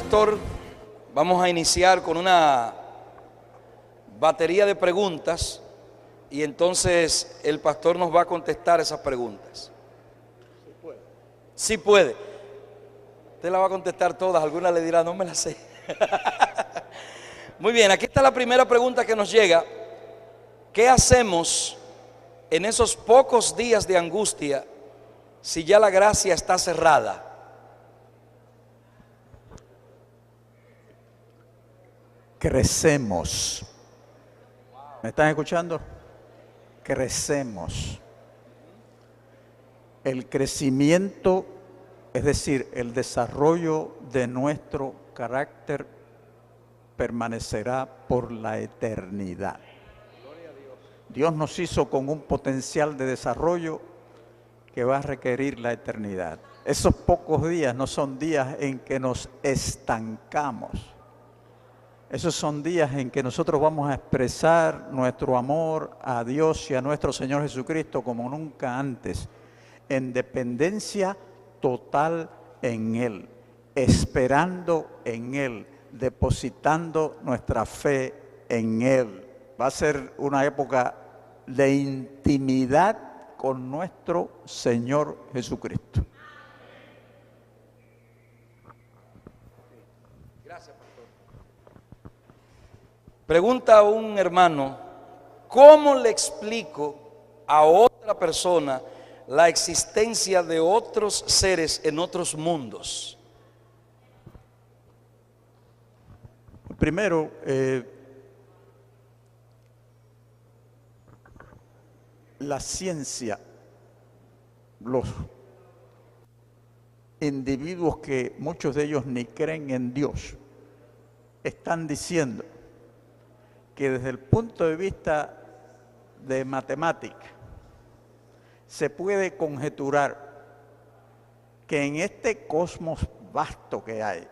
pastor, vamos a iniciar con una batería de preguntas y entonces el pastor nos va a contestar esas preguntas. Sí puede. Usted la va a contestar todas, alguna le dirá, no me la sé. Muy bien, aquí está la primera pregunta que nos llega. ¿Qué hacemos en esos pocos días de angustia si ya la gracia está cerrada? Crecemos. ¿Me están escuchando? Crecemos. El crecimiento, es decir, el desarrollo de nuestro carácter permanecerá por la eternidad. Dios nos hizo con un potencial de desarrollo que va a requerir la eternidad. Esos pocos días no son días en que nos estancamos. Esos son días en que nosotros vamos a expresar nuestro amor a Dios y a nuestro Señor Jesucristo como nunca antes, en dependencia total en Él, esperando en Él, depositando nuestra fe en Él. Va a ser una época de intimidad con nuestro Señor Jesucristo. Gracias, pastor. Pregunta a un hermano, ¿cómo le explico a otra persona la existencia de otros seres en otros mundos? Primero, la ciencia, los individuos que muchos de ellos ni creen en Dios, están diciendo que desde el punto de vista de matemática se puede conjeturar que en este cosmos vasto que hay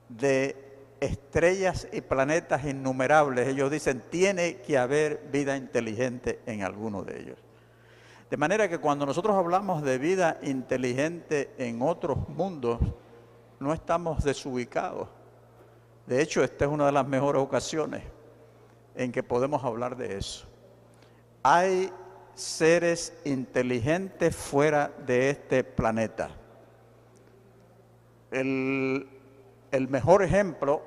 de estrellas y planetas innumerables, ellos dicen, tiene que haber vida inteligente en alguno de ellos. De manera que cuando nosotros hablamos de vida inteligente en otros mundos, no estamos desubicados. De hecho, esta es una de las mejores ocasiones en que podemos hablar de eso. Hay seres inteligentes fuera de este planeta. El mejor ejemplo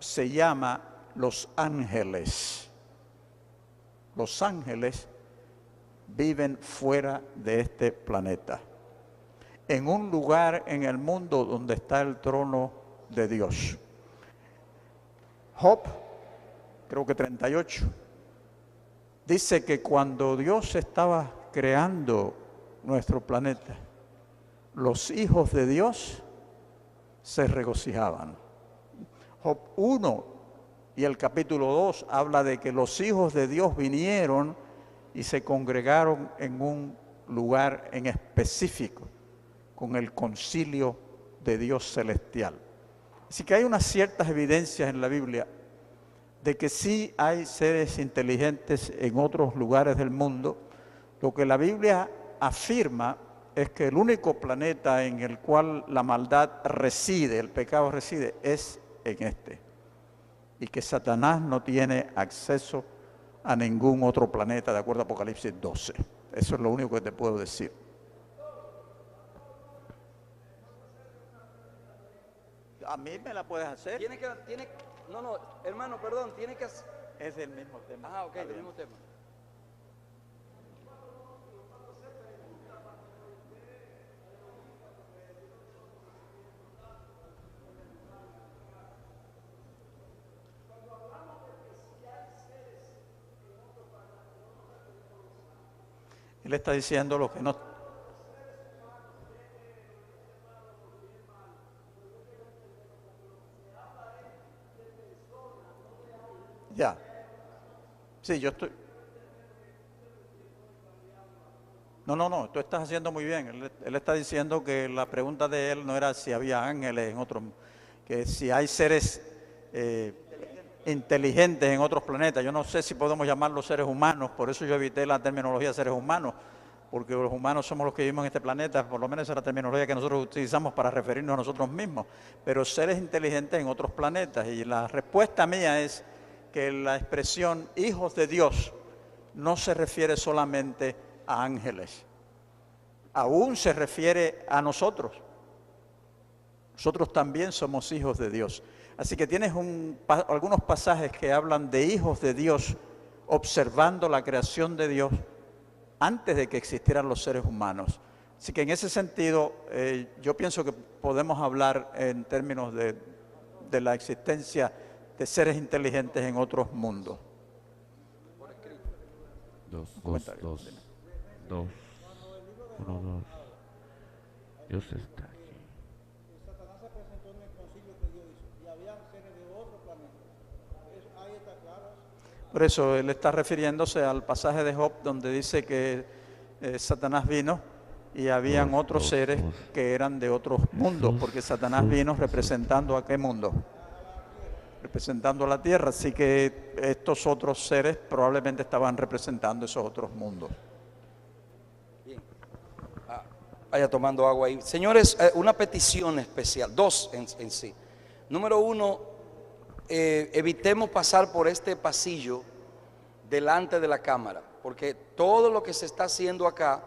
se llama los ángeles. Los ángeles viven fuera de este planeta, en un lugar en el mundo donde está el trono de Dios. Job, creo que 38, dice que cuando Dios estaba creando nuestro planeta, los hijos de Dios se regocijaban. Job 1 y el capítulo 2 habla de que los hijos de Dios vinieron y se congregaron en un lugar en específico con el concilio de Dios celestial. Así que hay unas ciertas evidencias en la Biblia de que sí hay seres inteligentes en otros lugares del mundo. Lo que la Biblia afirma es que el único planeta en el cual la maldad reside, el pecado reside, es en este. Y que Satanás no tiene acceso a ningún otro planeta, de acuerdo a Apocalipsis 12. Eso es lo único que te puedo decir. ¿A mí me la puedes hacer? No, hermano, perdón, tiene que hacer. Es el mismo tema. Ah, ok, el mismo tema. Él está diciendo lo que no... Ya. Sí, yo estoy... No, tú estás haciendo muy bien. Él está diciendo que la pregunta de él no era si había ángeles en otros, que si hay seres inteligentes en otros planetas. Yo no sé si podemos llamarlos seres humanos, por eso yo evité la terminología seres humanos, porque los humanos somos los que vivimos en este planeta, por lo menos esa es la terminología que nosotros utilizamos para referirnos a nosotros mismos, pero seres inteligentes en otros planetas. Y la respuesta mía es que la expresión hijos de Dios no se refiere solamente a ángeles, aún se refiere a nosotros. Nosotros también somos hijos de Dios. Así que tienes algunos pasajes que hablan de hijos de Dios observando la creación de Dios antes de que existieran los seres humanos. Así que en ese sentido, yo pienso que podemos hablar en términos de la existencia de seres inteligentes en otros mundos. Dos. Dios está aquí. Satanás se presentó en el concilio que Dios hizo y había seres de otro planeta. Ahí está claro. Por eso él está refiriéndose al pasaje de Job donde dice que Satanás vino y habían otros seres que eran de otros mundos, porque Satanás vino representando a qué mundo, representando a la tierra, así que estos otros seres probablemente estaban representando esos otros mundos. Bien. Vaya tomando agua ahí. Señores, una petición especial, dos en sí. Número uno, evitemos pasar por este pasillo delante de la cámara, porque todo lo que se está haciendo acá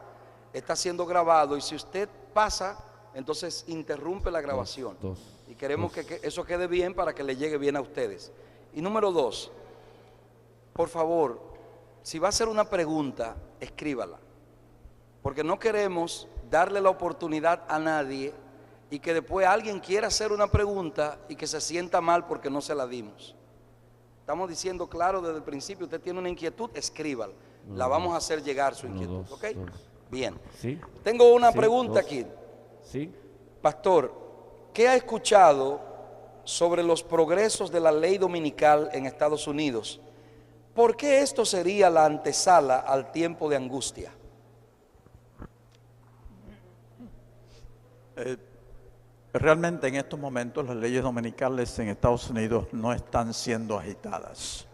está siendo grabado y si usted pasa, entonces interrumpe la grabación. Y queremos que eso quede bien para que le llegue bien a ustedes. Y número dos, por favor, si va a hacer una pregunta, escríbala, porque no queremos darle la oportunidad a nadie y que después alguien quiera hacer una pregunta y que se sienta mal porque no se la dimos. Estamos diciendo claro desde el principio, usted tiene una inquietud, escríbala. La vamos a hacer llegar su inquietud, ¿ok? Bien. ¿Sí? Tengo una pregunta aquí. ¿Sí? Pastor, ¿qué ha escuchado sobre los progresos de la ley dominical en Estados Unidos? ¿Por qué esto sería la antesala al tiempo de angustia? Realmente en estos momentos las leyes dominicales en Estados Unidos no están siendo agitadas.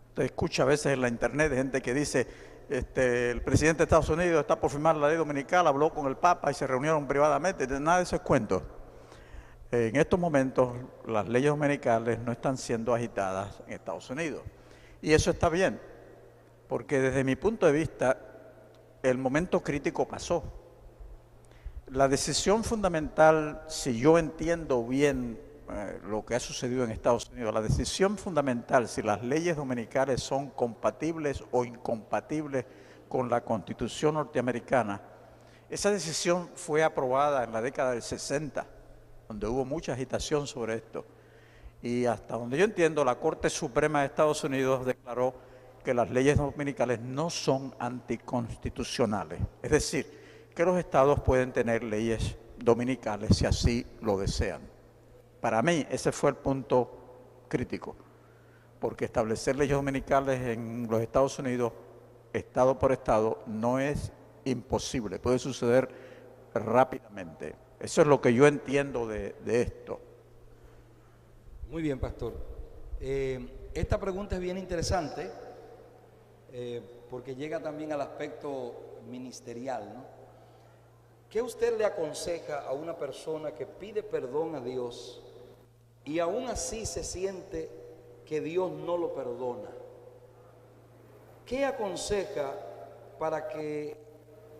Usted escucha a veces en la internet gente que dice, el presidente de Estados Unidos está por firmar la ley dominical, habló con el Papa y se reunieron privadamente. Nada de eso es cuento. En estos momentos las leyes dominicales no están siendo agitadas en Estados Unidos. Y eso está bien, porque desde mi punto de vista el momento crítico pasó. La decisión fundamental, si yo entiendo bien lo que ha sucedido en Estados Unidos, la decisión fundamental si las leyes dominicales son compatibles o incompatibles con la Constitución norteamericana, esa decisión fue aprobada en la década del 60, donde hubo mucha agitación sobre esto. Y hasta donde yo entiendo, la Corte Suprema de Estados Unidos declaró que las leyes dominicales no son anticonstitucionales. Es decir, que los estados pueden tener leyes dominicales si así lo desean. Para mí ese fue el punto crítico, porque establecer leyes dominicales en los Estados Unidos, estado por estado, no es imposible, puede suceder rápidamente. Eso es lo que yo entiendo de esto. Muy bien, pastor. Esta pregunta es bien interesante porque llega también al aspecto ministerial, ¿no? ¿Qué usted le aconseja a una persona que pide perdón a Dios y aún así se siente que Dios no lo perdona? ¿Qué aconseja para que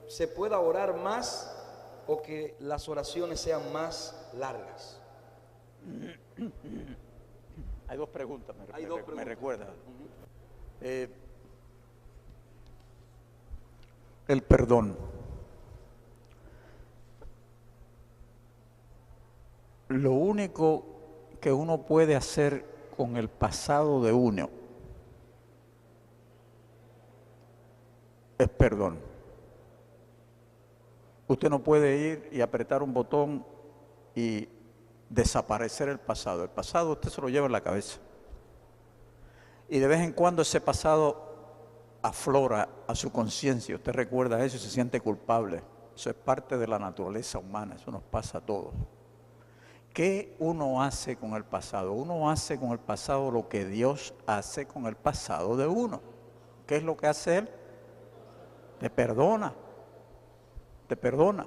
se pueda orar más o que las oraciones sean más largas? Hay dos preguntas, me recuerda. El perdón. Lo único que uno puede hacer con el pasado de uno es perdón. Usted no puede ir y apretar un botón y desaparecer el pasado. El pasado usted se lo lleva en la cabeza. Y de vez en cuando ese pasado aflora a su conciencia. Usted recuerda eso y se siente culpable. Eso es parte de la naturaleza humana. Eso nos pasa a todos. ¿Qué uno hace con el pasado? Uno hace con el pasado lo que Dios hace con el pasado de uno. ¿Qué es lo que hace Él? te perdona, te perdona.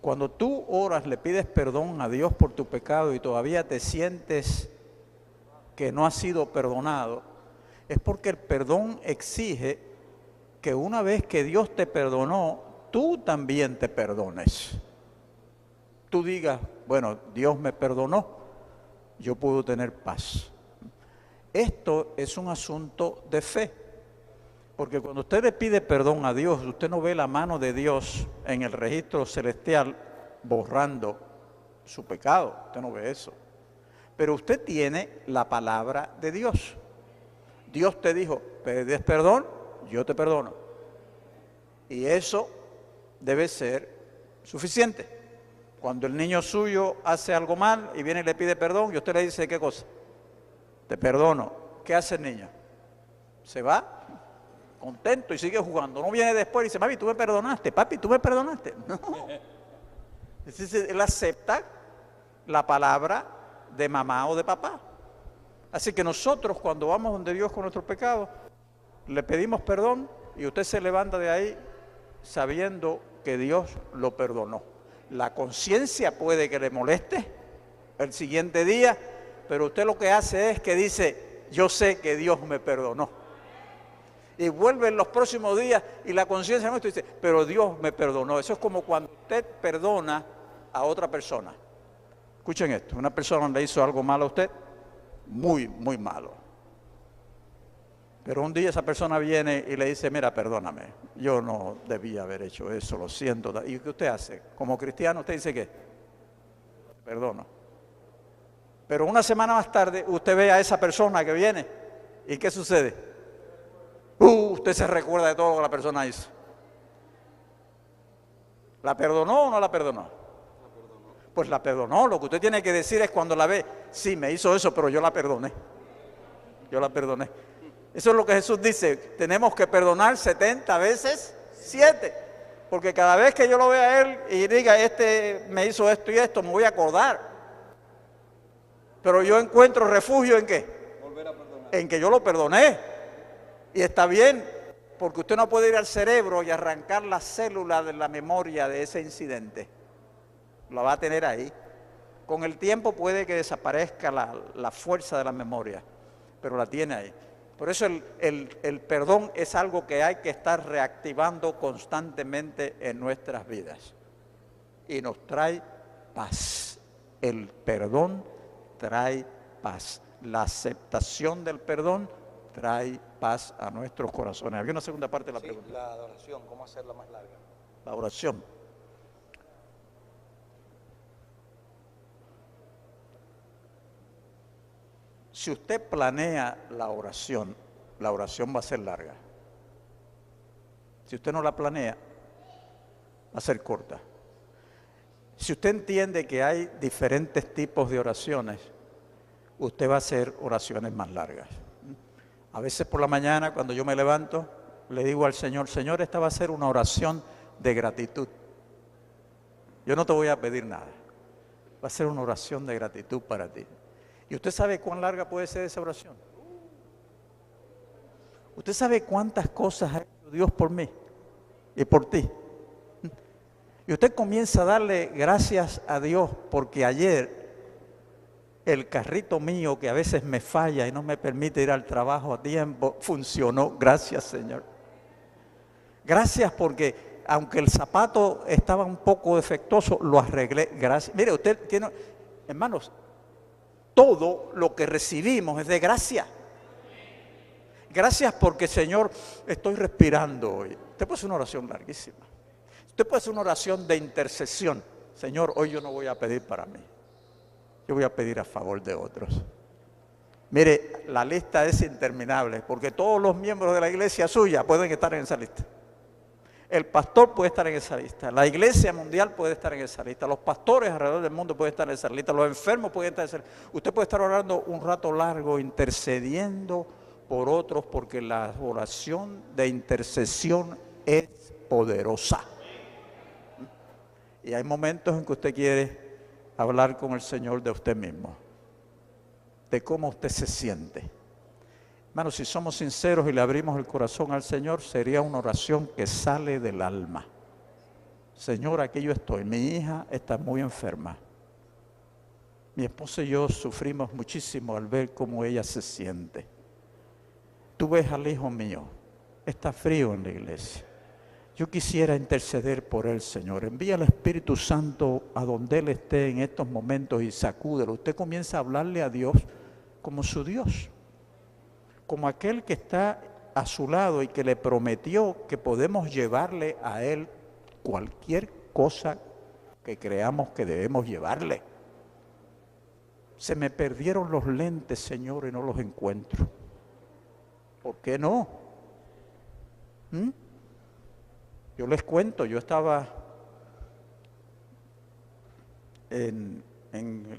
Cuando tú oras, le pides perdón a Dios por tu pecado y todavía te sientes que no has sido perdonado, es porque el perdón exige que una vez que Dios te perdonó, tú también te perdones. Tú digas, bueno, Dios me perdonó, yo puedo tener paz. Esto es un asunto de fe, porque cuando usted le pide perdón a Dios, usted no ve la mano de Dios en el registro celestial borrando su pecado, usted no ve eso. Pero usted tiene la palabra de Dios. Dios te dijo, pides perdón, yo te perdono. Y eso debe ser suficiente. Cuando el niño suyo hace algo mal y viene y le pide perdón, y usted le dice, ¿qué cosa? Te perdono. ¿Qué hace el niño? Se va contento y sigue jugando. No viene después y dice, mami, tú me perdonaste. Papi, tú me perdonaste. No. Entonces, él acepta la palabra de mamá o de papá. Así que nosotros cuando vamos donde Dios con nuestro pecado, le pedimos perdón y usted se levanta de ahí sabiendo que Dios lo perdonó. La conciencia puede que le moleste el siguiente día, pero usted lo que hace es que dice, yo sé que Dios me perdonó. Y vuelve en los próximos días y la conciencia nuestra dice, pero Dios me perdonó. Eso es como cuando usted perdona a otra persona. Escuchen esto, una persona le hizo algo malo a usted, muy, muy malo. Pero un día esa persona viene y le dice, mira, perdóname, yo no debía haber hecho eso, lo siento. ¿Y qué usted hace? Como cristiano, usted dice, ¿qué? Perdono. Pero una semana más tarde, usted ve a esa persona que viene, ¿y qué sucede? Usted se recuerda de todo lo que la persona hizo. ¿La perdonó o no la perdonó? Pues la perdonó. Lo que usted tiene que decir es cuando la ve, sí, me hizo eso, pero yo la perdoné. Yo la perdoné. Eso es lo que Jesús dice, tenemos que perdonar 70 veces 7, porque cada vez que yo lo vea a él y diga, este me hizo esto y esto, me voy a acordar. Pero yo encuentro refugio ¿en qué? Volver a perdonar. En que yo lo perdoné. Y está bien, porque usted no puede ir al cerebro y arrancar la célula de la memoria de ese incidente. La va a tener ahí. Con el tiempo puede que desaparezca la fuerza de la memoria, pero la tiene ahí. Por eso el perdón es algo que hay que estar reactivando constantemente en nuestras vidas. Y nos trae paz. El perdón trae paz. La aceptación del perdón trae paz a nuestros corazones. Había una segunda parte de la pregunta. La oración, ¿cómo hacerla más larga? La oración. Si usted planea la oración va a ser larga. Si usted no la planea, va a ser corta. Si usted entiende que hay diferentes tipos de oraciones, usted va a hacer oraciones más largas. A veces por la mañana, cuando yo me levanto, le digo al Señor, Señor, esta va a ser una oración de gratitud. Yo no te voy a pedir nada. Va a ser una oración de gratitud para ti. ¿Y usted sabe cuán larga puede ser esa oración? ¿Usted sabe cuántas cosas ha hecho Dios por mí y por ti? Y usted comienza a darle gracias a Dios porque ayer el carrito mío que a veces me falla y no me permite ir al trabajo a tiempo, funcionó. Gracias, Señor. Gracias porque aunque el zapato estaba un poco defectuoso, lo arreglé. Gracias. Mire, usted tiene, hermanos, todo lo que recibimos es de gracia. Gracias porque, Señor, estoy respirando hoy. Usted puede hacer una oración larguísima. Usted puede hacer una oración de intercesión. Señor, hoy yo no voy a pedir para mí. Yo voy a pedir a favor de otros. Mire, la lista es interminable porque todos los miembros de la iglesia suya pueden estar en esa lista. El pastor puede estar en esa lista, la iglesia mundial puede estar en esa lista, los pastores alrededor del mundo pueden estar en esa lista, los enfermos pueden estar en esa lista. Usted puede estar orando un rato largo, intercediendo por otros, porque la oración de intercesión es poderosa. Y hay momentos en que usted quiere hablar con el Señor de usted mismo, de cómo usted se siente. Hermanos, si somos sinceros y le abrimos el corazón al Señor, sería una oración que sale del alma. Señor, aquí yo estoy, mi hija está muy enferma. Mi esposa y yo sufrimos muchísimo al ver cómo ella se siente. Tú ves al hijo mío, está frío en la iglesia. Yo quisiera interceder por él, Señor. Envía al Espíritu Santo a donde él esté en estos momentos y sacúdelo. Usted comienza a hablarle a Dios como su Dios, como aquel que está a su lado y que le prometió que podemos llevarle a él cualquier cosa que creamos que debemos llevarle. Se me perdieron los lentes, Señor, y no los encuentro. ¿Por qué no? Yo les cuento, yo estaba en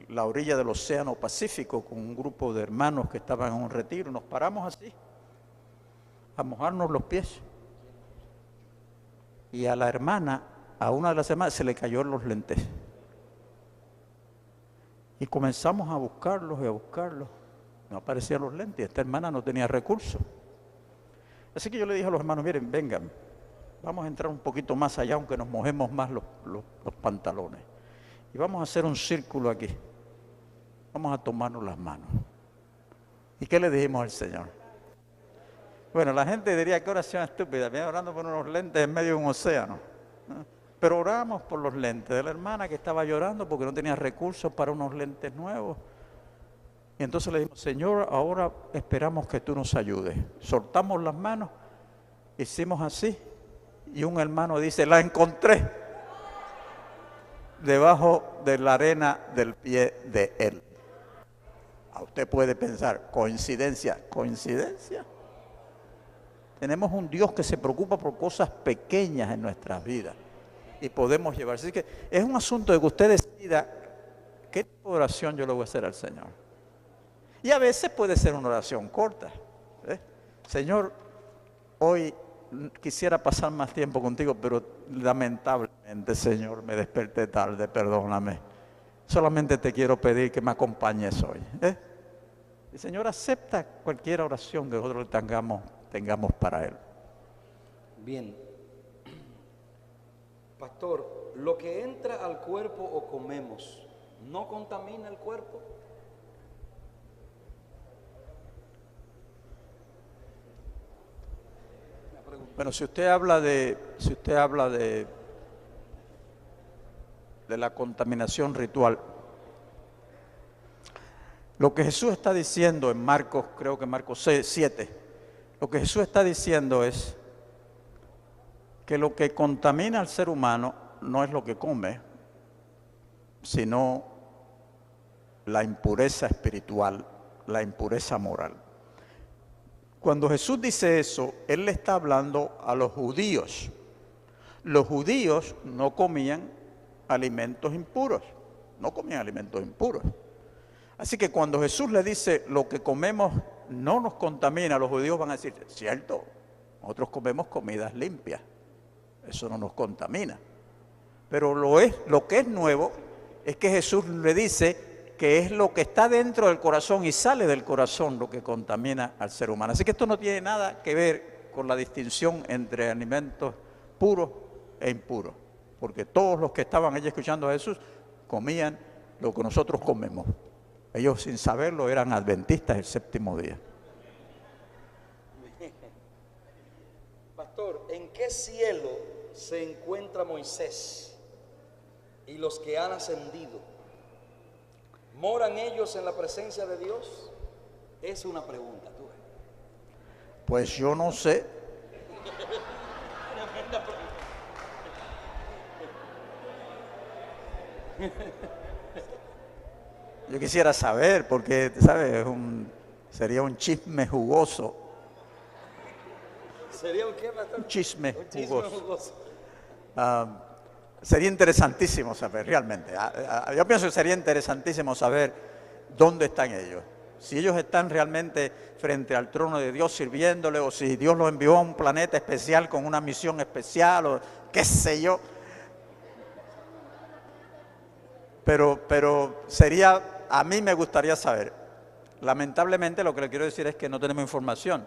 la orilla del Océano Pacífico con un grupo de hermanos que estaban en un retiro. Nos paramos así, a mojarnos los pies. Y a la hermana, a una de las hermanas, se le cayó los lentes. Y comenzamos a buscarlos y a buscarlos. No aparecían los lentes. Esta hermana no tenía recursos. Así que yo le dije a los hermanos, miren, vengan, vamos a entrar un poquito más allá, aunque nos mojemos más los pantalones. Y vamos a hacer un círculo aquí. Vamos a tomarnos las manos. ¿Y qué le dijimos al Señor? Bueno, la gente diría, qué oración estúpida, viene orando por unos lentes en medio de un océano. Pero oramos por los lentes de la hermana que estaba llorando porque no tenía recursos para unos lentes nuevos. Y entonces le dijimos, Señor, ahora esperamos que tú nos ayudes. Soltamos las manos, hicimos así, y un hermano dice, la encontré debajo de la arena del pie de él. A usted puede pensar, ¿coincidencia? ¿Coincidencia? Tenemos un Dios que se preocupa por cosas pequeñas en nuestras vidas y podemos llevar. Así que es un asunto de que usted decida qué tipo de oración yo le voy a hacer al Señor. Y a veces puede ser una oración corta. Señor, hoy quisiera pasar más tiempo contigo, pero lamentablemente, Señor, me desperté tarde, perdóname. Solamente te quiero pedir que me acompañes hoy. El Señor acepta cualquier oración que nosotros tengamos para Él. Bien. Pastor, lo que entra al cuerpo o comemos, ¿no contamina el cuerpo? Bueno, si usted habla de la contaminación ritual, lo que Jesús está diciendo en Marcos, creo que Marcos 7, lo que Jesús está diciendo es que lo que contamina al ser humano no es lo que come, sino la impureza espiritual, la impureza moral. Cuando Jesús dice eso, Él le está hablando a los judíos. Los judíos no comían alimentos impuros, Así que cuando Jesús le dice, lo que comemos no nos contamina, los judíos van a decir, cierto, nosotros comemos comidas limpias, eso no nos contamina. Pero lo que es nuevo es que Jesús le dice que es lo que está dentro del corazón y sale del corazón lo que contamina al ser humano. Así que esto no tiene nada que ver con la distinción entre alimentos puros e impuros, porque todos los que estaban allí escuchando a Jesús comían lo que nosotros comemos. Ellos sin saberlo eran adventistas el séptimo día. Pastor, ¿en qué cielo se encuentra Moisés y los que han ascendido? ¿Moran ellos en la presencia de Dios? Es una pregunta, tú. Pues yo no sé. Yo quisiera saber, porque, ¿sabes? Sería un chisme jugoso. ¿Sería un qué, pastor? Un chisme jugoso. jugoso. Sería interesantísimo saber, realmente. Yo pienso que sería interesantísimo saber dónde están ellos. Si ellos están realmente frente al trono de Dios sirviéndole, o si Dios los envió a un planeta especial con una misión especial, o qué sé yo. Pero a mí me gustaría saber. Lamentablemente lo que le quiero decir es que no tenemos información.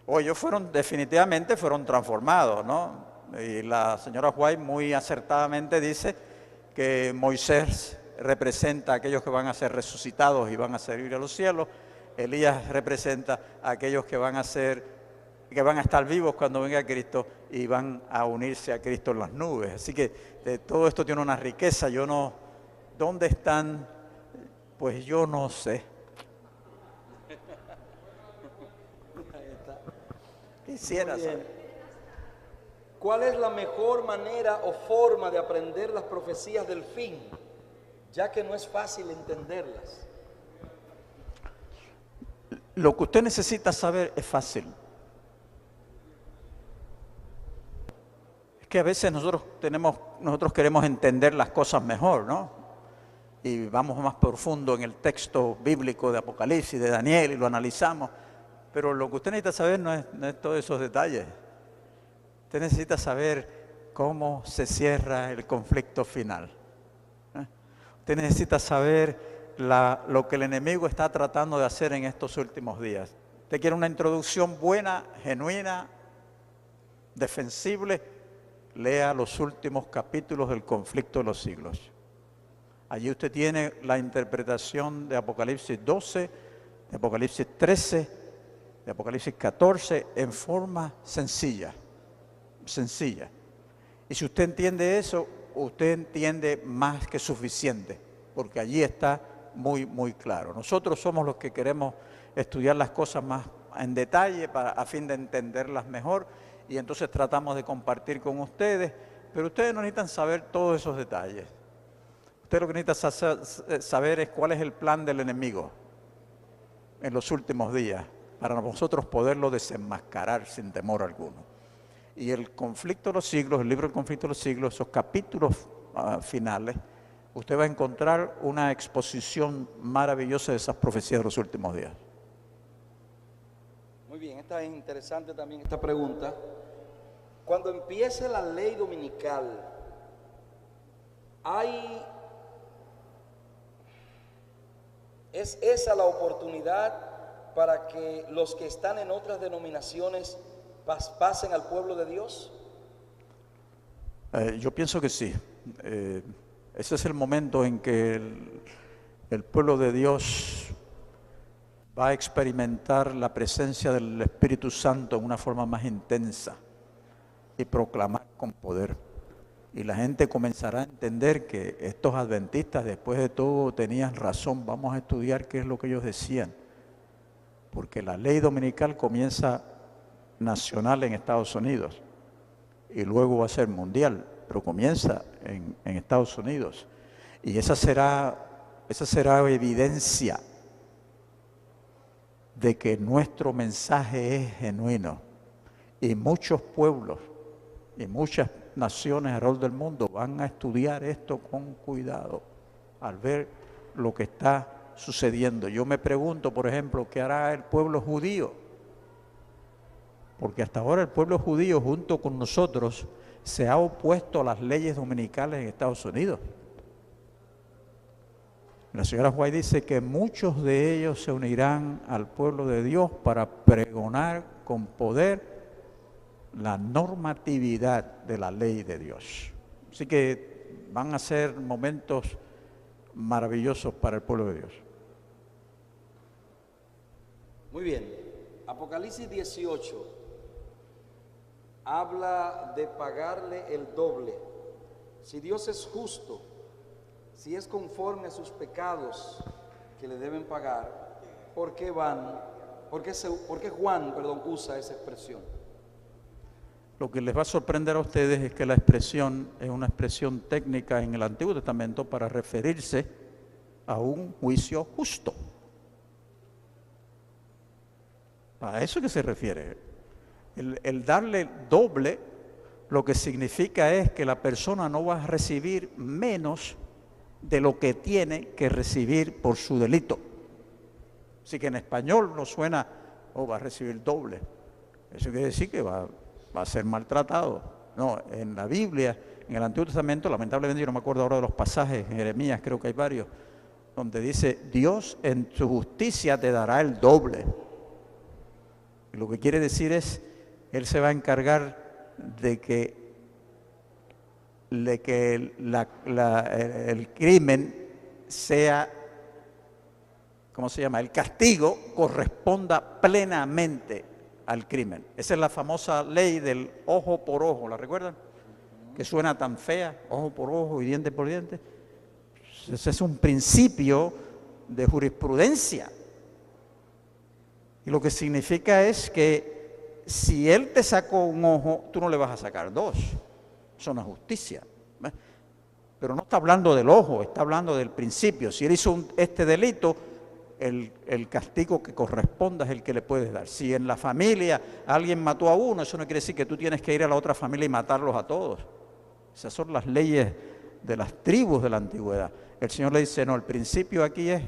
O ellos definitivamente fueron transformados, ¿no? Y la señora White muy acertadamente dice que Moisés representa a aquellos que van a ser resucitados y van a servir a los cielos. Elías representa a aquellos que van a estar vivos cuando venga Cristo y van a unirse a Cristo en las nubes. Así que todo esto tiene una riqueza. ¿Dónde están? Pues yo no sé. Quisiera saber. ¿Cuál es la mejor manera o forma de aprender las profecías del fin, ya que no es fácil entenderlas? Lo que usted necesita saber es fácil. Es que a veces nosotros queremos entender las cosas mejor, ¿no? Y vamos más profundo en el texto bíblico de Apocalipsis, de Daniel, y lo analizamos. Pero lo que usted necesita saber no es todos esos detalles. Usted necesita saber cómo se cierra el conflicto final. Usted necesita saber lo que el enemigo está tratando de hacer en estos últimos días. Usted quiere una introducción buena, genuina, defensible. Lea los últimos capítulos del conflicto de los siglos. Allí usted tiene la interpretación de Apocalipsis 12, de Apocalipsis 13, de Apocalipsis 14 en forma sencilla. Y si usted entiende eso, usted entiende más que suficiente, porque allí está muy, muy claro. Nosotros somos los que queremos estudiar las cosas más en detalle a fin de entenderlas mejor, y entonces tratamos de compartir con ustedes, pero ustedes no necesitan saber todos esos detalles. Usted lo que necesita saber es cuál es el plan del enemigo en los últimos días, para nosotros poderlo desenmascarar sin temor alguno. Y el conflicto de los siglos, el libro del conflicto de los siglos, esos capítulos finales, usted va a encontrar una exposición maravillosa de esas profecías de los últimos días. Muy bien, esta es interesante también esta pregunta. Cuando empiece la ley dominical, ¿es esa la oportunidad para que los que están en otras denominaciones pasen al pueblo de Dios? Yo pienso que sí. Ese es el momento en que el pueblo de Dios va a experimentar la presencia del Espíritu Santo en una forma más intensa y proclamar con poder. Y la gente comenzará a entender que estos adventistas, después de todo, tenían razón. Vamos a estudiar qué es lo que ellos decían. Porque la ley dominical comienza nacional en Estados Unidos y luego va a ser mundial, pero comienza en Estados Unidos. Y esa será evidencia de que nuestro mensaje es genuino. Y muchos pueblos y muchas naciones alrededor del mundo van a estudiar esto con cuidado al ver lo que está sucediendo. Yo me pregunto, por ejemplo, ¿qué hará el pueblo judío? Porque hasta ahora el pueblo judío junto con nosotros se ha opuesto a las leyes dominicales en Estados Unidos. La señora White dice que muchos de ellos se unirán al pueblo de Dios para pregonar con poder la normatividad de la ley de Dios. Así que van a ser momentos maravillosos para el pueblo de Dios. Muy bien. Apocalipsis 18 habla de pagarle el doble. Si Dios es justo, si es conforme a sus pecados que le deben pagar, ¿por qué Juan usa esa expresión? Lo que les va a sorprender a ustedes es que la expresión es una expresión técnica en el Antiguo Testamento para referirse a un juicio justo. A eso que se refiere. El darle doble, lo que significa es que la persona no va a recibir menos de lo que tiene que recibir por su delito. Así que en español no suena, va a recibir doble. Eso quiere decir que va a ser maltratado. No, en la Biblia, en el Antiguo Testamento, lamentablemente yo no me acuerdo ahora de los pasajes, en Jeremías creo que hay varios, donde dice, Dios en su justicia te dará el doble. Y lo que quiere decir es, Él se va a encargar de que el crimen sea, ¿cómo se llama? El castigo corresponda plenamente al crimen. Esa es la famosa ley del ojo por ojo, ¿la recuerdan? Que suena tan fea, ojo por ojo y diente por diente. Ese es un principio de jurisprudencia. Y lo que significa es que si él te sacó un ojo, tú no le vas a sacar dos. Eso no es justicia. Pero no está hablando del ojo, está hablando del principio. Si él hizo este delito, el castigo que corresponda es el que le puedes dar. Si en la familia alguien mató a uno, eso no quiere decir que tú tienes que ir a la otra familia y matarlos a todos. Esas son las leyes de las tribus de la antigüedad. El Señor le dice, no, el principio aquí es,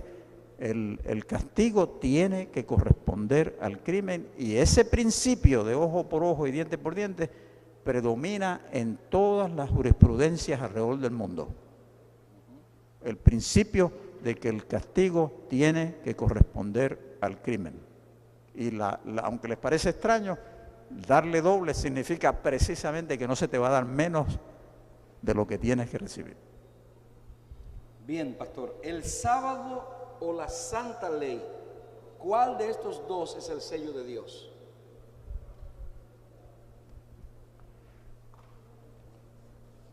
el castigo tiene que corresponder al crimen, y ese principio de ojo por ojo y diente por diente predomina en todas las jurisprudencias alrededor del mundo. El principio de que el castigo tiene que corresponder al crimen. Y aunque les parece extraño, darle doble significa precisamente que no se te va a dar menos de lo que tienes que recibir. Bien, pastor, el sábado o la santa ley, ¿cuál de estos dos es el sello de Dios?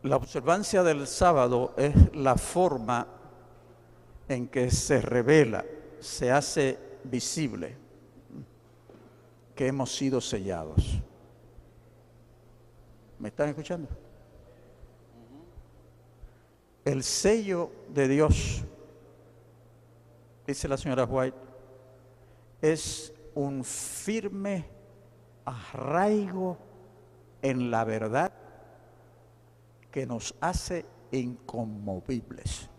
La observancia del sábado es la forma en que se revela, se hace visible que hemos sido sellados. ¿Me están escuchando? El sello de Dios, dice la señora White, es un firme arraigo en la verdad que nos hace inconmovibles.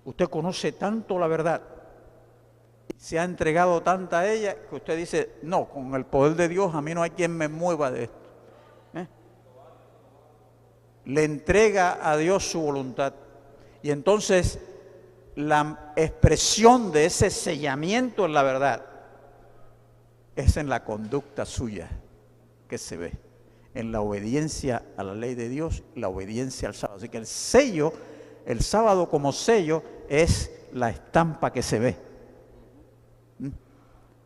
Usted conoce tanto la verdad, se ha entregado tanta a ella, que usted dice, no, con el poder de Dios a mí no hay quien me mueva de esto. Le entrega a Dios su voluntad. Y entonces la expresión de ese sellamiento en la verdad es en la conducta suya que se ve, en la obediencia a la ley de Dios, la obediencia al sábado. Así que el sello, el sábado como sello, es la estampa que se ve.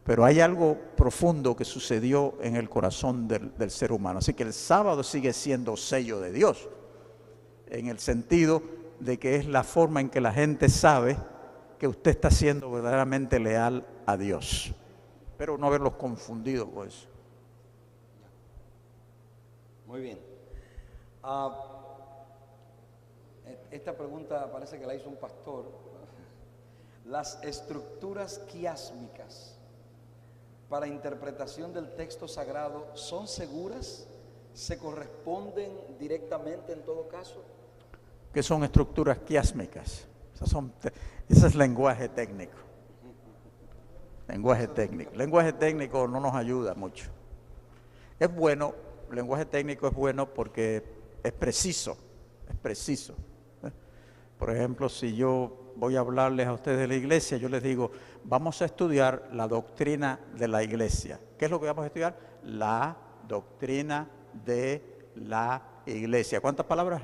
Pero hay algo profundo que sucedió en el corazón del ser humano. Así que el sábado sigue siendo sello de Dios, en el sentido de que es la forma en que la gente sabe que usted está siendo verdaderamente leal a Dios. Espero no haberlos confundido con eso. Muy bien. Esta pregunta parece que la hizo un pastor. Las estructuras quiásmicas para interpretación del texto sagrado, ¿son seguras? ¿Se corresponden directamente en todo caso? ¿Qué son estructuras quiásmicas? Ese es lenguaje técnico. Lenguaje técnico. Lenguaje técnico no nos ayuda mucho. Es bueno, el lenguaje técnico es bueno porque es preciso, es preciso. Por ejemplo, si yo voy a hablarles a ustedes de la iglesia, yo les digo, vamos a estudiar la doctrina de la iglesia. ¿Qué es lo que vamos a estudiar? La doctrina de la iglesia. ¿Cuántas palabras?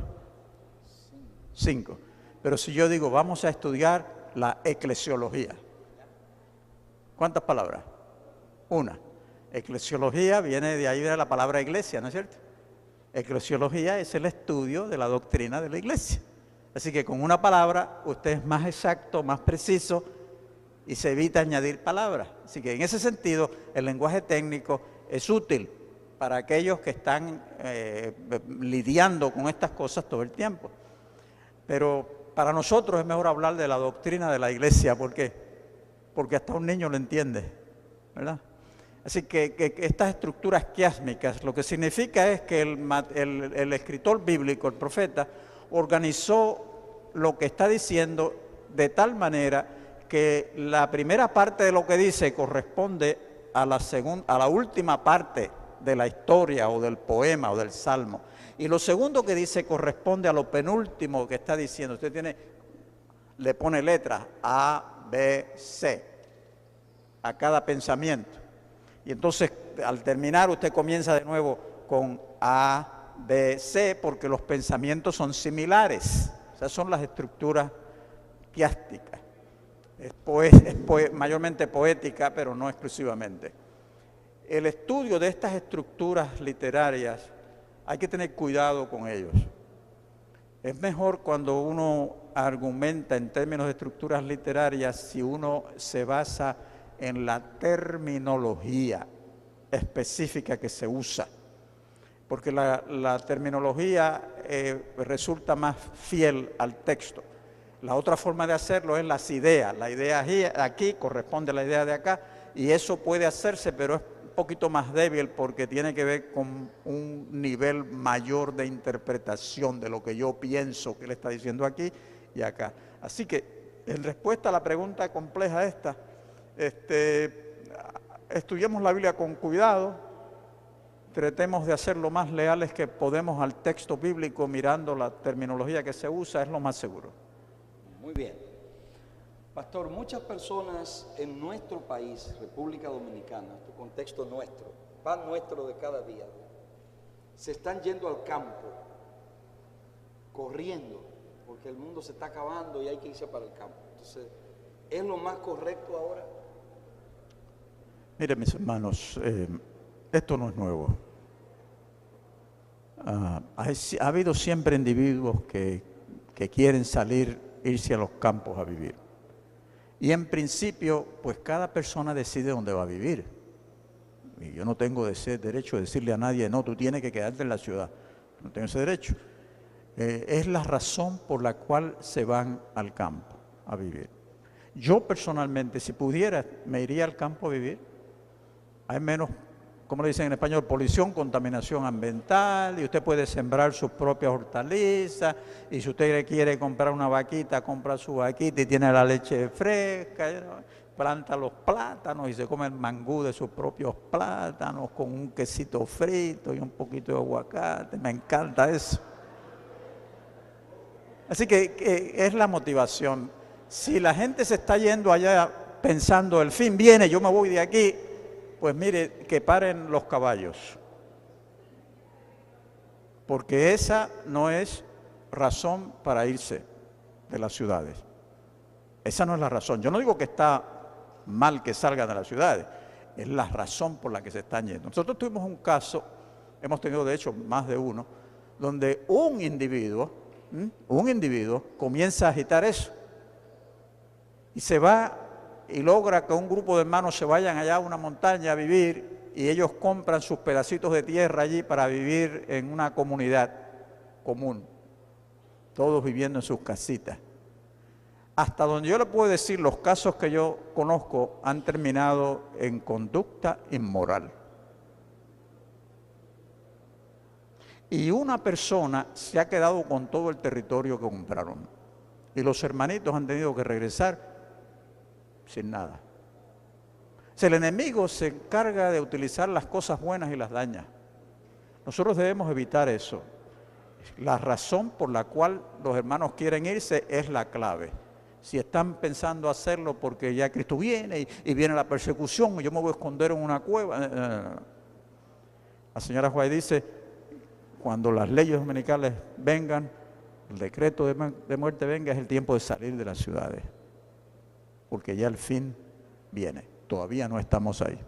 5. Pero si yo digo, vamos a estudiar la eclesiología, ¿cuántas palabras? 1. Eclesiología viene de ahí de la palabra iglesia, ¿no es cierto? Eclesiología es el estudio de la doctrina de la iglesia. Así que con una palabra usted es más exacto, más preciso y se evita añadir palabras. Así que en ese sentido el lenguaje técnico es útil para aquellos que están lidiando con estas cosas todo el tiempo. Pero para nosotros es mejor hablar de la doctrina de la iglesia. ¿Por qué? Porque hasta un niño lo entiende, ¿verdad? Así que estas estructuras quiásmicas, lo que significa es que el escritor bíblico, el profeta, organizó lo que está diciendo de tal manera que la primera parte de lo que dice corresponde a la última parte de la historia o del poema o del salmo. Y lo segundo que dice corresponde a lo penúltimo que está diciendo. Usted tiene le pone letras A, B, C a cada pensamiento. Y entonces al terminar usted comienza de nuevo con A, B, C, porque los pensamientos son similares. Esas son las estructuras quiásticas. Es mayormente poética, pero no exclusivamente. El estudio de estas estructuras literarias hay que tener cuidado con ellos. Es mejor cuando uno argumenta en términos de estructuras literarias si uno se basa en la terminología específica que se usa, porque la terminología resulta más fiel al texto. La otra forma de hacerlo es las ideas. La idea aquí corresponde a la idea de acá, y eso puede hacerse, pero es un poquito más débil porque tiene que ver con un nivel mayor de interpretación de lo que yo pienso que él está diciendo aquí y acá. Así que, en respuesta a la pregunta compleja esta, estudiemos la Biblia con cuidado, tratemos de ser lo más leales que podemos al texto bíblico mirando la terminología que se usa, es lo más seguro. Muy bien. Pastor, muchas personas en nuestro país, República Dominicana, este contexto nuestro, pan nuestro de cada día, se están yendo al campo, corriendo, porque el mundo se está acabando y hay que irse para el campo. Entonces, ¿es lo más correcto ahora? Miren, mis hermanos, esto no es nuevo. Ha habido siempre individuos que quieren irse a los campos a vivir. Y en principio, pues cada persona decide dónde va a vivir. Y yo no tengo derecho de decirle a nadie, no, tú tienes que quedarte en la ciudad. No tengo ese derecho. Es la razón por la cual se van al campo a vivir. Yo personalmente, si pudiera, me iría al campo a vivir. Hay menos, como le dicen en español, polución, contaminación ambiental, y usted puede sembrar sus propias hortalizas, y si usted quiere comprar una vaquita, compra su vaquita y tiene la leche fresca, planta los plátanos y se come el mangú de sus propios plátanos con un quesito frito y un poquito de aguacate. Me encanta eso. Así que es la motivación. Si la gente se está yendo allá pensando, el fin viene, yo me voy de aquí, pues mire, que paren los caballos, porque esa no es razón para irse de las ciudades. Esa no es la razón. Yo no digo que está mal que salgan de las ciudades, es la razón por la que se están yendo. Nosotros tuvimos un caso, hemos tenido de hecho más de uno, donde un individuo comienza a agitar eso y se va y logra que un grupo de hermanos se vayan allá a una montaña a vivir, y ellos compran sus pedacitos de tierra allí para vivir en una comunidad común, todos viviendo en sus casitas. Hasta donde yo le puedo decir, los casos que yo conozco han terminado en conducta inmoral. Y una persona se ha quedado con todo el territorio que compraron, y los hermanitos han tenido que regresar sin nada. Si el enemigo se encarga de utilizar las cosas buenas y las daña, nosotros debemos evitar eso. La razón por la cual los hermanos quieren irse es la clave. Si están pensando hacerlo porque ya Cristo viene y viene la persecución y yo me voy a esconder en una cueva. La señora White dice, cuando las leyes dominicales vengan, el decreto de muerte venga, es el tiempo de salir de las ciudades, porque ya el fin viene. Todavía no estamos ahí.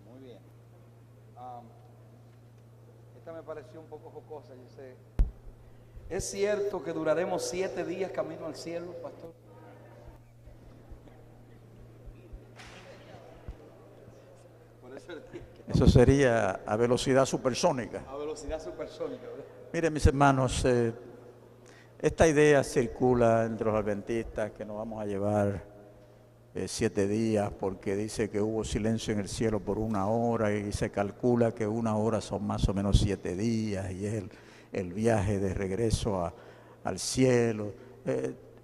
Muy bien. Esta me pareció un poco jocosa. Yo sé. ¿Es cierto que duraremos 7 días camino al cielo, pastor? Eso sería a velocidad supersónica. A velocidad supersónica, ¿verdad? Miren, mis hermanos, esta idea circula entre los adventistas que nos vamos a llevar 7 días porque dice que hubo silencio en el cielo por 1 hora y se calcula que 1 hora son más o menos 7 días y es el viaje de regreso al cielo.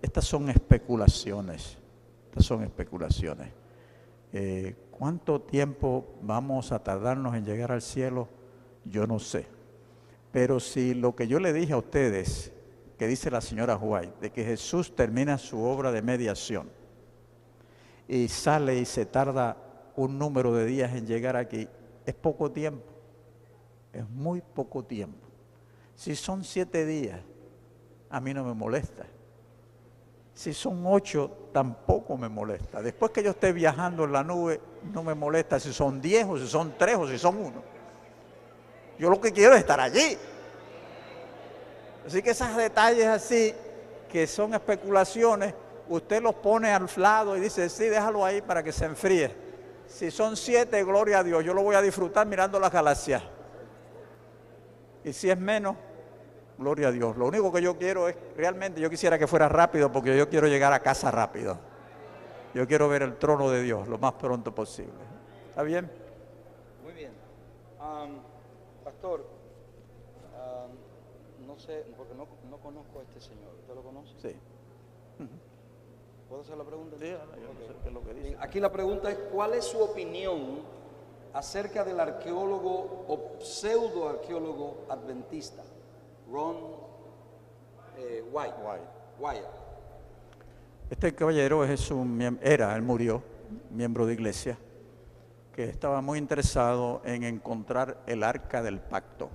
Estas son especulaciones. ¿Cuánto tiempo vamos a tardarnos en llegar al cielo? Yo no sé. Pero si lo que yo le dije a ustedes que dice la señora White, de que Jesús termina su obra de mediación y sale y se tarda un número de días en llegar aquí, es poco tiempo, es muy poco tiempo. Si son 7 días, a mí no me molesta. Si son 8, tampoco me molesta. Después que yo esté viajando en la nube, no me molesta si son 10 o si son 3 o si son 1. Yo lo que quiero es estar allí. Así que esos detalles así, que son especulaciones, usted los pone al lado y dice, sí, déjalo ahí para que se enfríe. Si son 7, gloria a Dios, yo lo voy a disfrutar mirando las galaxias. Y si es menos, gloria a Dios. Lo único que yo quiero es, realmente yo quisiera que fuera rápido porque yo quiero llegar a casa rápido. Yo quiero ver el trono de Dios lo más pronto posible. ¿Está bien? Muy bien. Pastor, no sé, porque no conozco a este señor. ¿Usted lo conoce? Sí. ¿Puedo hacer la pregunta? Sí, yo no sé qué es lo que dice. Bien, aquí la pregunta es, ¿cuál es su opinión acerca del arqueólogo o pseudoarqueólogo adventista Ron Wyatt? Este caballero él murió, miembro de iglesia, que estaba muy interesado en encontrar el arca del pacto.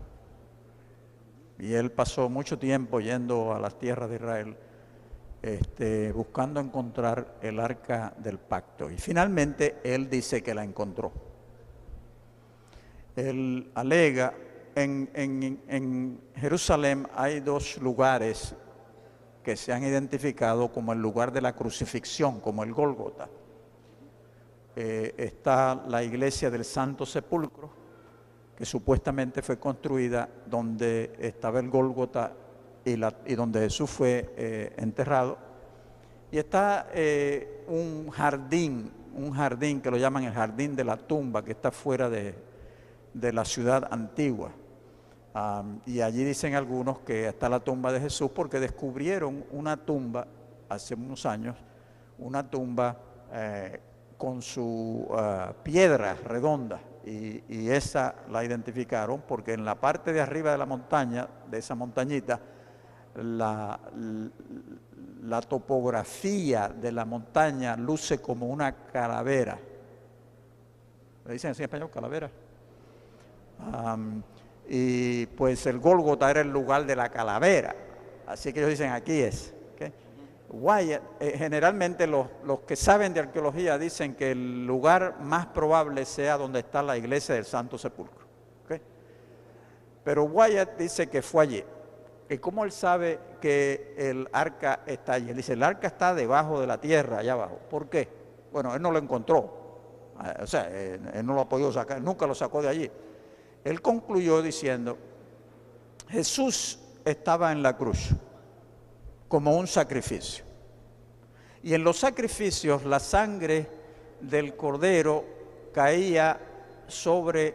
Y él pasó mucho tiempo yendo a las tierras de Israel, buscando encontrar el arca del pacto. Y finalmente él dice que la encontró. Él alega, en Jerusalén hay 2 lugares que se han identificado como el lugar de la crucifixión, como el Gólgota. Está la iglesia del Santo Sepulcro, que supuestamente fue construida donde estaba el Gólgota y donde Jesús fue enterrado. Y está un jardín que lo llaman el jardín de la tumba, que está fuera de la ciudad antigua. Y allí dicen algunos que está la tumba de Jesús porque descubrieron una tumba hace unos años, una tumba con su piedra redonda, y esa la identificaron porque en la parte de arriba de la montaña, de esa montañita, la topografía de la montaña luce como una calavera. ¿Le dicen así en español, calavera? Y pues el Gólgota era el lugar de la calavera, así que ellos dicen aquí es. ¿Okay? Wyatt, generalmente los que saben de arqueología dicen que el lugar más probable sea donde está la iglesia del Santo Sepulcro. ¿Okay? Pero Wyatt dice que fue allí. ¿Y cómo él sabe que el arca está allí? Él dice, el arca está debajo de la tierra, allá abajo. ¿Por qué? Bueno, él no lo encontró, o sea, él no lo ha podido sacar, nunca lo sacó de allí. Él concluyó diciendo, Jesús estaba en la cruz como un sacrificio. Y en los sacrificios la sangre del cordero caía sobre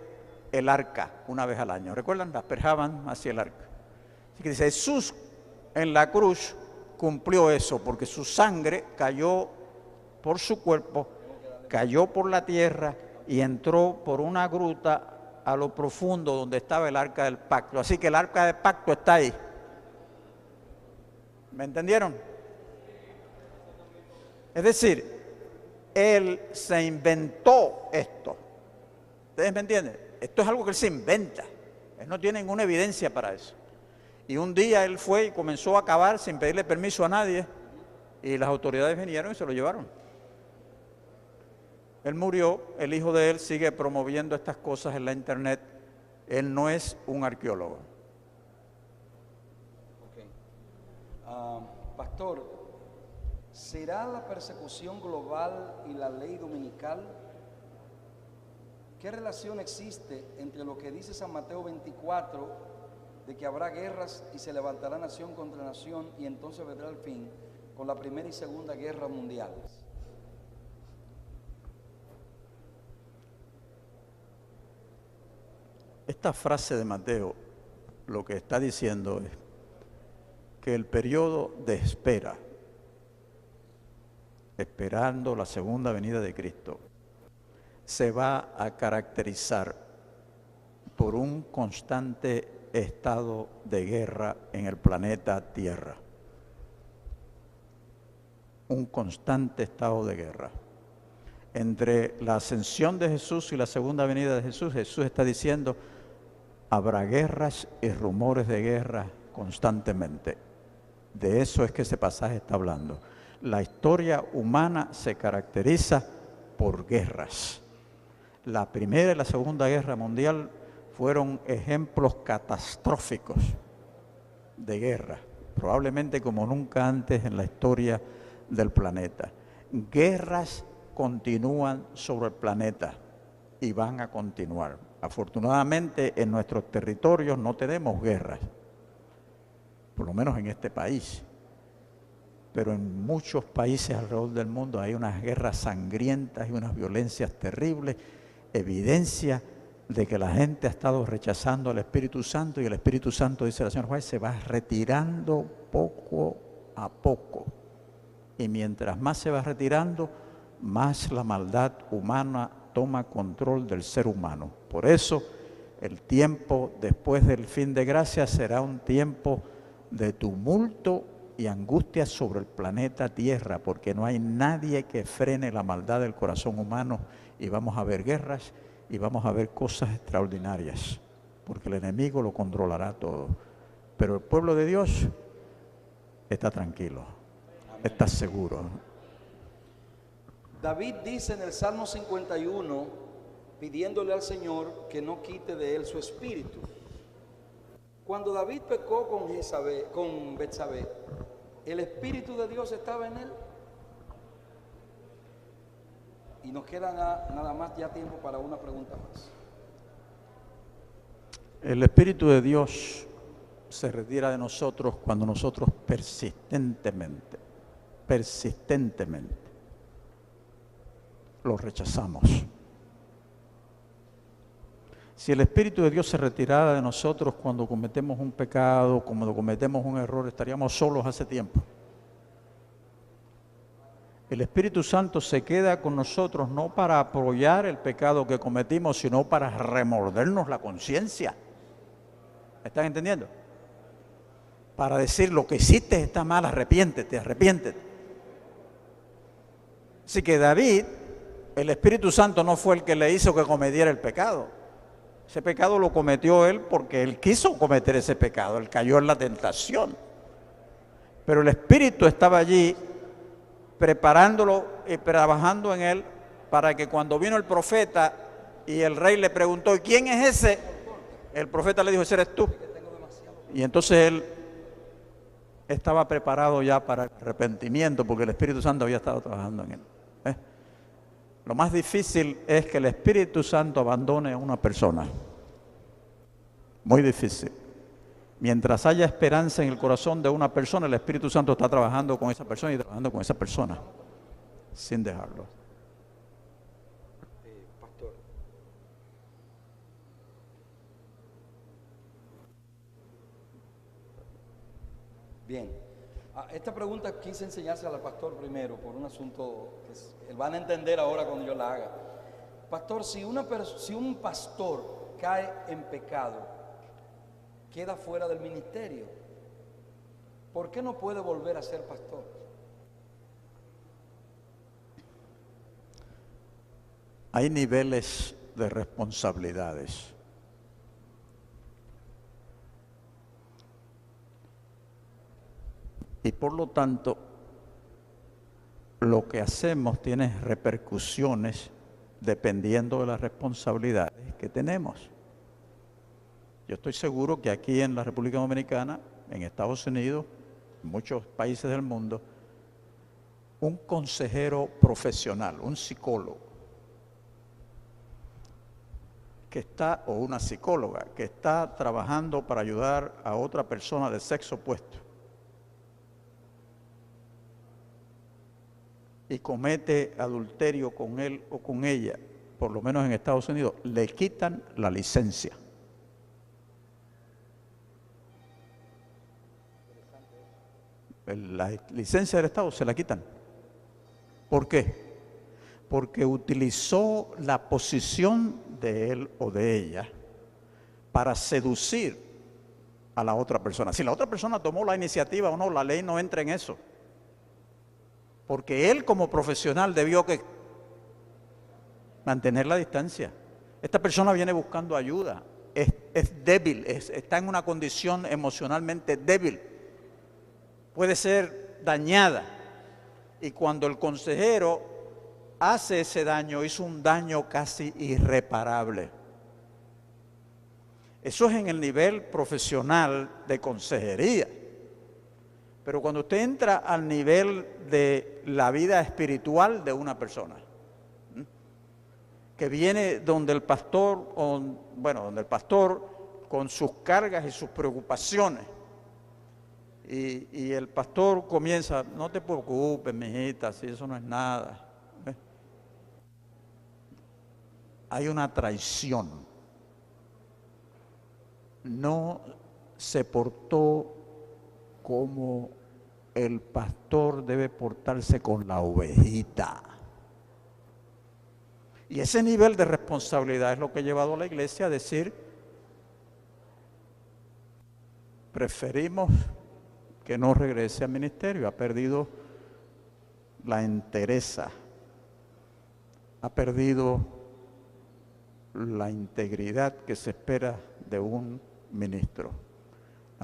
el arca una vez al año. ¿Recuerdan? La asperjaban hacia el arca. Así que dice, Jesús en la cruz cumplió eso porque su sangre cayó por su cuerpo, cayó por la tierra y entró por una gruta a lo profundo donde estaba el arca del pacto. Así que el arca del pacto está ahí. ¿Me entendieron? Es decir, él se inventó esto. ¿Ustedes me entienden? Esto es algo que él se inventa. Él no tiene ninguna evidencia para eso. Y un día él fue y comenzó a cavar sin pedirle permiso a nadie, y las autoridades vinieron y se lo llevaron. Él murió, el hijo de él sigue promoviendo estas cosas en la internet. Él no es un arqueólogo. Pastor, ¿será la persecución global y la ley dominical? ¿Qué relación existe entre lo que dice San Mateo 24, de que habrá guerras y se levantará nación contra nación y entonces vendrá el fin, con la Primera y Segunda Guerra mundiales? Esta frase de Mateo lo que está diciendo es que el periodo de espera, esperando la segunda venida de Cristo, se va a caracterizar por un constante estado de guerra en el planeta Tierra. Un constante estado de guerra. Entre la ascensión de Jesús y la segunda venida de Jesús, Jesús está diciendo, habrá guerras y rumores de guerra constantemente. De eso es que ese pasaje está hablando. La historia humana se caracteriza por guerras. La Primera y la Segunda Guerra Mundial fueron ejemplos catastróficos de guerra, probablemente como nunca antes en la historia del planeta. Guerras continúan sobre el planeta y van a continuar. Afortunadamente en nuestros territorios no tenemos guerras, por lo menos en este país. Pero en muchos países alrededor del mundo hay unas guerras sangrientas y unas violencias terribles, evidencia de que la gente ha estado rechazando al Espíritu Santo y el Espíritu Santo, dice la señora Juárez, se va retirando poco a poco. Y mientras más se va retirando, más la maldad humana toma control del ser humano. Por eso, el tiempo después del fin de gracia será un tiempo de tumulto y angustia sobre el planeta Tierra, porque no hay nadie que frene la maldad del corazón humano, y vamos a ver guerras y vamos a ver cosas extraordinarias, porque el enemigo lo controlará todo. Pero el pueblo de Dios está tranquilo, está seguro. David dice en el Salmo 51, pidiéndole al Señor que no quite de él su espíritu. Cuando David pecó con Betsabé, ¿el Espíritu de Dios estaba en él? Y nos queda nada más ya tiempo para una pregunta más. El Espíritu de Dios se retira de nosotros cuando nosotros persistentemente lo rechazamos. Si el Espíritu de Dios se retirara de nosotros cuando cometemos un pecado, cuando cometemos un error, estaríamos solos hace tiempo. El Espíritu Santo se queda con nosotros no para apoyar el pecado que cometimos, sino para remordernos la conciencia. ¿Me están entendiendo? Para decir, lo que hiciste está mal, arrepiéntete. Así que David, el Espíritu Santo no fue el que le hizo que cometiera el pecado. Ese pecado lo cometió él porque él quiso cometer ese pecado, él cayó en la tentación. Pero el Espíritu estaba allí preparándolo y trabajando en él para que cuando vino el profeta y el rey le preguntó, ¿quién es ese? El profeta le dijo, ese eres tú. Y entonces él estaba preparado ya para el arrepentimiento porque el Espíritu Santo había estado trabajando en él. Lo más difícil es que el Espíritu Santo abandone a una persona. Muy difícil. Mientras haya esperanza en el corazón de una persona, el Espíritu Santo está trabajando con esa persona y trabajando con esa persona, sin dejarlo. Pastor. Bien. Esta pregunta quise enseñársela al pastor primero por un asunto que él van a entender ahora cuando yo la haga. Pastor, si un pastor cae en pecado, queda fuera del ministerio, ¿por qué no puede volver a ser pastor? Hay niveles de responsabilidades. Y por lo tanto, lo que hacemos tiene repercusiones dependiendo de las responsabilidades que tenemos. Yo estoy seguro que aquí en la República Dominicana, en Estados Unidos, en muchos países del mundo, un consejero profesional, un psicólogo, o una psicóloga que está trabajando para ayudar a otra persona de sexo opuesto y comete adulterio con él o con ella, por lo menos en Estados Unidos, le quitan la licencia. La licencia del Estado se la quitan. ¿Por qué? Porque utilizó la posición de él o de ella para seducir a la otra persona. Si la otra persona tomó la iniciativa o no, la ley no entra en eso. Porque él como profesional debió que mantener la distancia. Esta persona viene buscando ayuda, es débil, está en una condición emocionalmente débil, puede ser dañada. Y cuando el consejero hace ese daño, hizo un daño casi irreparable. Eso es en el nivel profesional de consejería. Pero cuando usted entra al nivel de la vida espiritual de una persona, que viene donde el pastor, donde el pastor con sus cargas y sus preocupaciones, y el pastor comienza, no te preocupes, mijita, si eso no es nada. Hay una traición. No se portó como el pastor debe portarse con la ovejita. Y ese nivel de responsabilidad es lo que ha llevado a la iglesia a decir, preferimos que no regrese al ministerio, ha perdido la entereza, ha perdido la integridad que se espera de un ministro.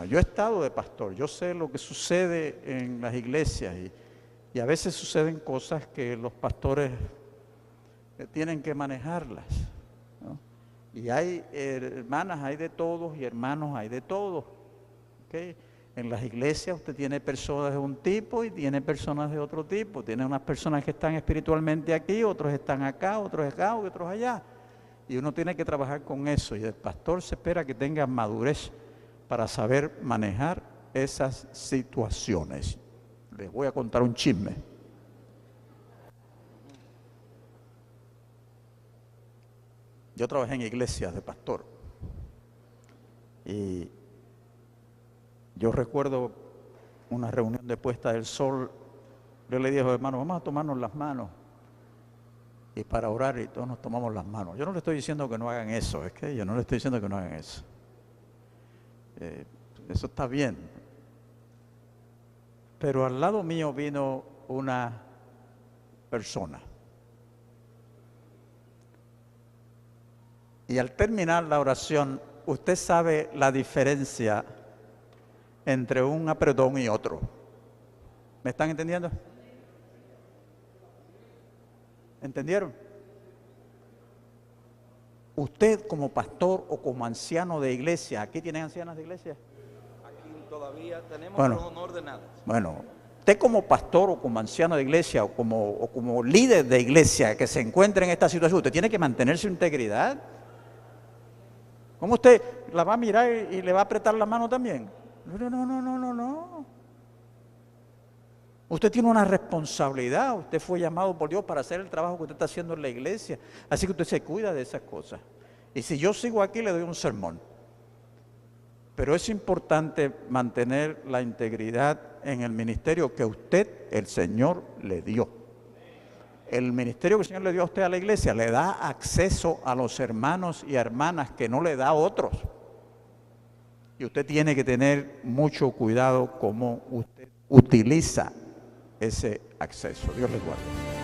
Yo he estado de pastor, yo sé lo que sucede en las iglesias y a veces suceden cosas que los pastores tienen que manejarlas, ¿no? Y hay hermanas, hay de todos, y hermanos, hay de todos, ¿okay? En las iglesias usted tiene personas de un tipo y tiene personas de otro tipo. Tiene unas personas que están espiritualmente aquí, otros están acá, otros acá, otros allá. Y uno tiene que trabajar con eso. Y el pastor se espera que tenga madurez para saber manejar esas situaciones. Les voy a contar un chisme. Yo trabajé en iglesias de pastor y yo recuerdo una reunión de puesta del sol. Yo le dije, hermano, vamos a tomarnos las manos y para orar, y todos nos tomamos las manos. Yo no le estoy diciendo que no hagan eso, es que yo no le estoy diciendo que no hagan eso. Eso está bien. Pero al lado mío vino una persona. Y al terminar la oración, usted sabe la diferencia entre un apretón y otro. ¿Me están entendiendo? ¿Entendieron? Usted como pastor o como anciano de iglesia, ¿aquí tienen ancianas de iglesia? Aquí todavía tenemos, bueno, pero no ordenadas. Bueno, usted como pastor o como anciano de iglesia o como líder de iglesia que se encuentra en esta situación, usted tiene que mantener su integridad. ¿Cómo usted la va a mirar y le va a apretar la mano también? No. Usted tiene una responsabilidad, usted fue llamado por Dios para hacer el trabajo que usted está haciendo en la iglesia. Así que usted se cuida de esas cosas. Y si yo sigo aquí, le doy un sermón. Pero es importante mantener la integridad en el ministerio que usted, el Señor, le dio. El ministerio que el Señor le dio a usted a la iglesia le da acceso a los hermanos y hermanas que no le da a otros. Y usted tiene que tener mucho cuidado cómo usted utiliza ese acceso. Dios les guarde.